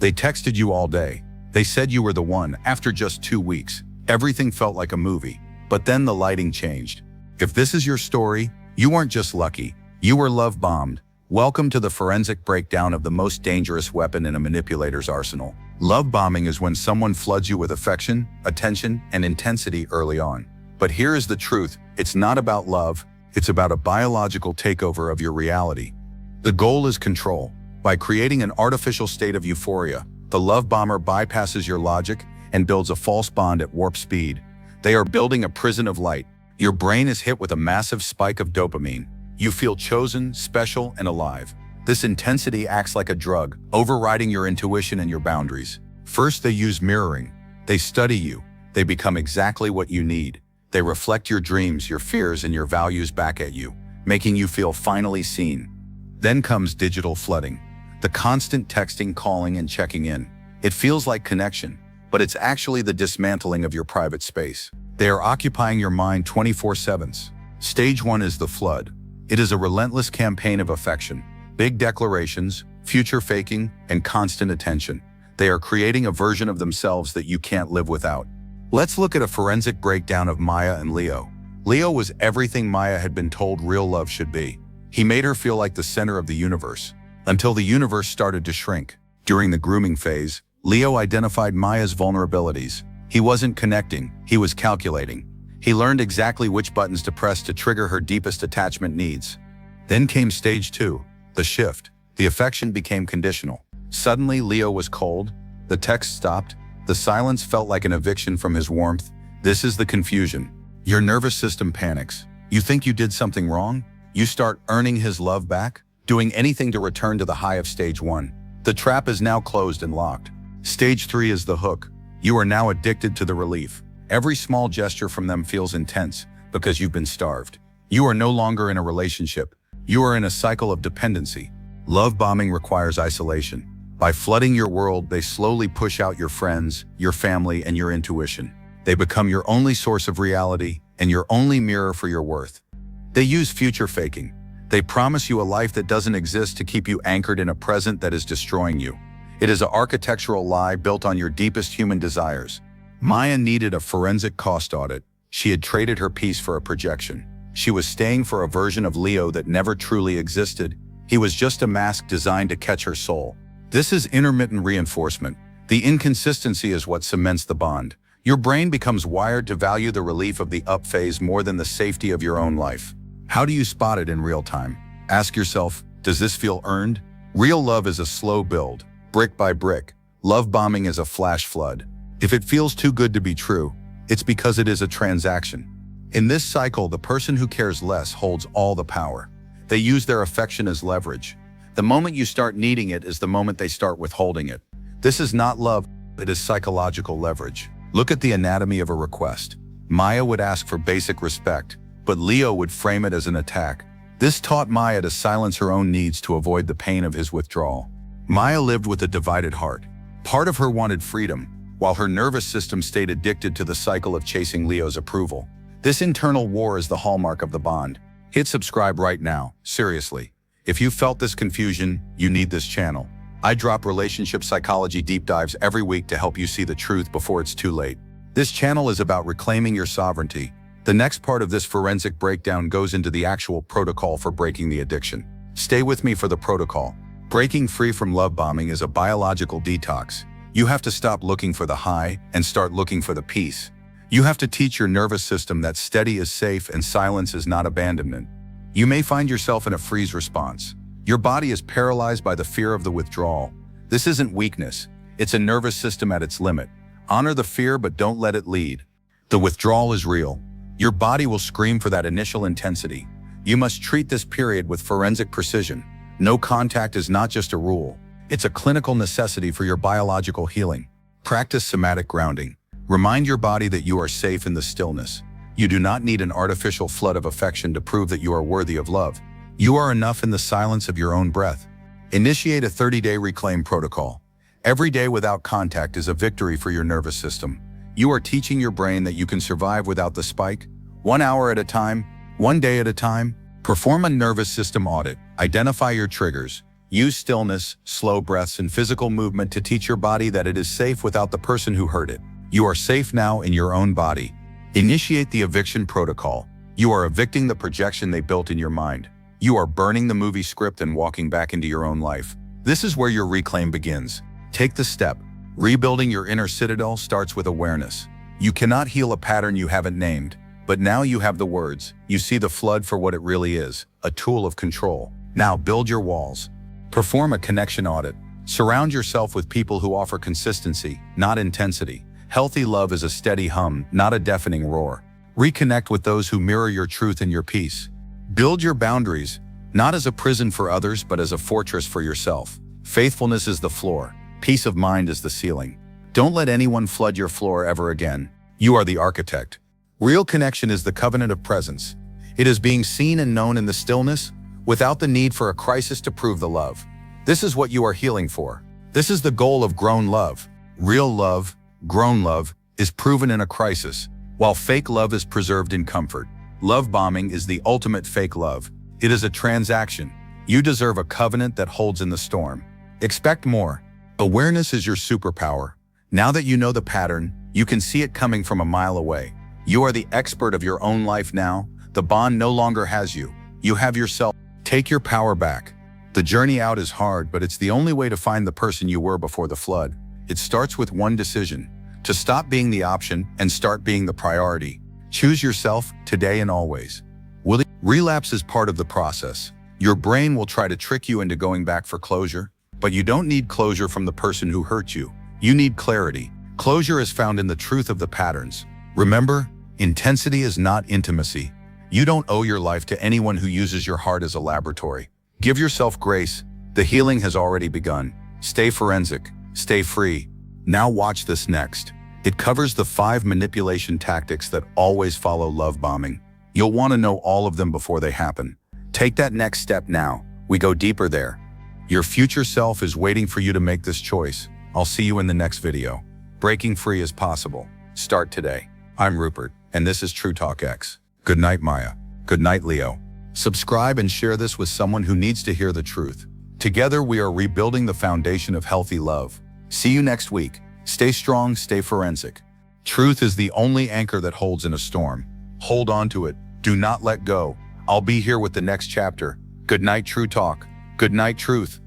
They texted you all day. They said you were the one. After just 2 weeks, everything felt like a movie. But then the lighting changed. If this is your story, you weren't just lucky. You were love-bombed. Welcome to the forensic breakdown of the most dangerous weapon in a manipulator's arsenal. Love bombing is when someone floods you with affection, attention, and intensity early on. But here is the truth. It's not about love. It's about a biological takeover of your reality. The goal is control. By creating an artificial state of euphoria, the love bomber bypasses your logic and builds a false bond at warp speed. They are building a prison of light. Your brain is hit with a massive spike of dopamine. You feel chosen, special, and alive. This intensity acts like a drug, overriding your intuition and your boundaries. First, they use mirroring. They study you. They become exactly what you need. They reflect your dreams, your fears, and your values back at you, making you feel finally seen. Then comes digital flooding. The constant texting, calling, and checking in. It feels like connection, but it's actually the dismantling of your private space. They are occupying your mind 24/7. Stage 1 is the flood. It is a relentless campaign of affection, big declarations, future faking, and constant attention. They are creating a version of themselves that you can't live without. Let's look at a forensic breakdown of Maya and Leo. Leo was everything Maya had been told real love should be. He made her feel like the center of the universe, until the universe started to shrink. During the grooming phase, Leo identified Maya's vulnerabilities. He wasn't connecting, he was calculating. He learned exactly which buttons to press to trigger her deepest attachment needs. Then came stage 2, the shift. The affection became conditional. Suddenly, Leo was cold. The text stopped. The silence felt like an eviction from his warmth. This is the confusion. Your nervous system panics. You think you did something wrong? You start earning his love back, doing anything to return to the high of stage 1. The trap is now closed and locked. Stage 3 is the hook. You are now addicted to the relief. Every small gesture from them feels intense because you've been starved. You are no longer in a relationship. You are in a cycle of dependency. Love bombing requires isolation. By flooding your world, they slowly push out your friends, your family, and your intuition. They become your only source of reality and your only mirror for your worth. They use future faking. They promise you a life that doesn't exist to keep you anchored in a present that is destroying you. It is an architectural lie built on your deepest human desires. Maya needed a forensic cost audit. She had traded her peace for a projection. She was staying for a version of Leo that never truly existed. He was just a mask designed to catch her soul. This is intermittent reinforcement. The inconsistency is what cements the bond. Your brain becomes wired to value the relief of the up phase more than the safety of your own life. How do you spot it in real time? Ask yourself, does this feel earned? Real love is a slow build, brick by brick. Love bombing is a flash flood. If it feels too good to be true, it's because it is a transaction. In this cycle, the person who cares less holds all the power. They use their affection as leverage. The moment you start needing it is the moment they start withholding it. This is not love, it is psychological leverage. Look at the anatomy of a request. Maya would ask for basic respect, but Leo would frame it as an attack. This taught Maya to silence her own needs to avoid the pain of his withdrawal. Maya lived with a divided heart. Part of her wanted freedom, while her nervous system stayed addicted to the cycle of chasing Leo's approval. This internal war is the hallmark of the bond. Hit subscribe right now, seriously. If you felt this confusion, you need this channel. I drop relationship psychology deep dives every week to help you see the truth before it's too late. This channel is about reclaiming your sovereignty. The next part of this forensic breakdown goes into the actual protocol for breaking the addiction. Stay with me for the protocol. Breaking free from love bombing is a biological detox. You have to stop looking for the high and start looking for the peace. You have to teach your nervous system that steady is safe and silence is not abandonment. You may find yourself in a freeze response. Your body is paralyzed by the fear of the withdrawal. This isn't weakness. It's a nervous system at its limit. Honor the fear, but don't let it lead. The withdrawal is real. Your body will scream for that initial intensity. You must treat this period with forensic precision. No contact is not just a rule. It's a clinical necessity for your biological healing. Practice somatic grounding. Remind your body that you are safe in the stillness. You do not need an artificial flood of affection to prove that you are worthy of love. You are enough in the silence of your own breath. Initiate a 30-day reclaim protocol. Every day without contact is a victory for your nervous system. You are teaching your brain that you can survive without the spike, 1 hour at a time, 1 day at a time. Perform a nervous system audit. Identify your triggers. Use stillness, slow breaths, and physical movement to teach your body that it is safe without the person who hurt it. You are safe now in your own body. Initiate the eviction protocol. You are evicting the projection they built in your mind. You are burning the movie script and walking back into your own life. This is where your reclaim begins. Take the step. Rebuilding your inner citadel starts with awareness. You cannot heal a pattern you haven't named, but now you have the words. You see the flood for what it really is, a tool of control. Now build your walls. Perform a connection audit. Surround yourself with people who offer consistency, not intensity. Healthy love is a steady hum, not a deafening roar. Reconnect with those who mirror your truth and your peace. Build your boundaries, not as a prison for others, but as a fortress for yourself. Faithfulness is the floor. Peace of mind is the ceiling. Don't let anyone flood your floor ever again. You are the architect. Real connection is the covenant of presence. It is being seen and known in the stillness, without the need for a crisis to prove the love. This is what you are healing for. This is the goal of grown love. Real love, grown love, is proven in a crisis, while fake love is preserved in comfort. Love bombing is the ultimate fake love. It is a transaction. You deserve a covenant that holds in the storm. Expect more. Awareness is your superpower. Now that you know the pattern, you can see it coming from a mile away. You are the expert of your own life now. The bond no longer has you. You have yourself. Take your power back. The journey out is hard, but it's the only way to find the person you were before the flood. It starts with one decision: to stop being the option and start being the priority. Choose yourself today and always. Relapse is part of the process. Your brain will try to trick you into going back for closure, but you don't need closure from the person who hurt you. You need clarity. Closure is found in the truth of the patterns. Remember, intensity is not intimacy. You don't owe your life to anyone who uses your heart as a laboratory. Give yourself grace. The healing has already begun. Stay forensic. Stay free. Now watch this next. It covers the 5 manipulation tactics that always follow love bombing. You'll want to know all of them before they happen. Take that next step now. We go deeper there. Your future self is waiting for you to make this choice. I'll see you in the next video. Breaking free is possible. Start today. I'm Rupert, and this is TruTalkX. Good night, Maya. Good night, Leo. Subscribe and share this with someone who needs to hear the truth. Together, we are rebuilding the foundation of healthy love. See you next week. Stay strong, stay forensic. Truth is the only anchor that holds in a storm. Hold on to it. Do not let go. I'll be here with the next chapter. Good night, True Talk. Good night, Truth.